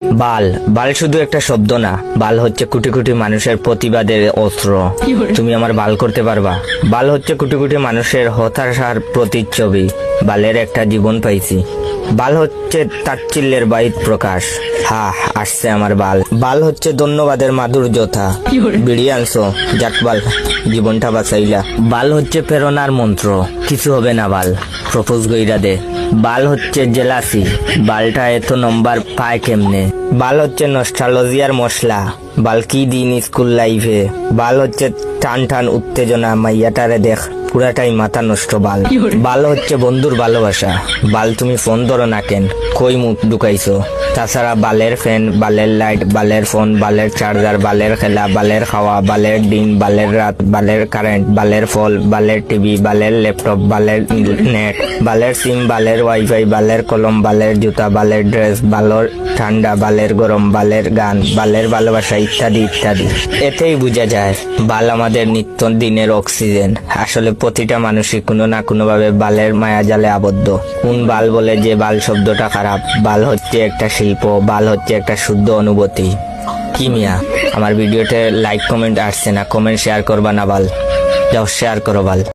বাল বাল শুধু একটা শব্দ না, বাল হচ্ছে কোটি কোটি মানুষের প্রতিবাদের অস্ত্র। তুমি আমার বাল করতে পারবা? বাল হচ্ছে কোটি কোটি মানুষের হতাশার প্রতিচ্ছবি। বালের একটা জীবন পাইছি। বাল হচ্ছে তাচ্ছিল্যের বাহির প্রকাশ। হা, আসছে আমার বাল। বাল হচ্ছে ধন্যবাদের মাধুর্যতা। বিড়ি আনছো, যাক বাল, জীবনটা বাঁচাইলা। বাল হচ্ছে প্রেরণার মন্ত্র, কিছু হবে না বাল, প্রপোজ গইরা দে। বাল হচ্ছে জেলাসি, বালটা এত নম্বর পায় কেমনে। বাল হচ্ছে নস্টালজিয়ার মশলা, বাল কি দিন স্কুল লাইফে। বাল হচ্ছে টান টান উত্তেজনা, মাইয়াটারে দেখ পুরাটাই মাথা নষ্ট। বাল বাল হচ্ছে বন্ধুর ভালোবাসা। বাল তুমি ফোন ধরো না কেন, কই মুখ ঢুকাইছো? তাছাড়া বালের ফ্যান, বালের লাইট, বালের ফোন, বালের চার্জার, বালের খেলা, বালের খাওয়া, বালের দিন, বালের রাত, বালের কারেন্ট, বালের ফল, বালের টিভি, বালের ল্যাপটপ, বালের নেট, বালের সিম, বালের ওয়াইফাই, বালের কলম, বালের জুতা, বালের ড্রেস, বালের ঠান্ডা, বালের গরম, বালের গান, বালের ভালোবাসা, ইত্যাদি ইত্যাদি। এতেই বোঝা যায় বাল আমাদের নিত্য দিনের অক্সিজেন। আসলে প্রতিটা মানুষই কোনো না কোনো ভাবে বালের মায়াজালে আবদ্ধ। কোন বাল বলে যে বাল শব্দটা খারাপ? বাল হচ্ছে একটা শিল্প, বাল হচ্ছে একটা শুদ্ধ অনুভূতি। কি মিয়া, আমার ভিডিওতে লাইক কমেন্ট আসছে না, কমেন্ট শেয়ার করবা না বাল? যাও শেয়ার করো বাল।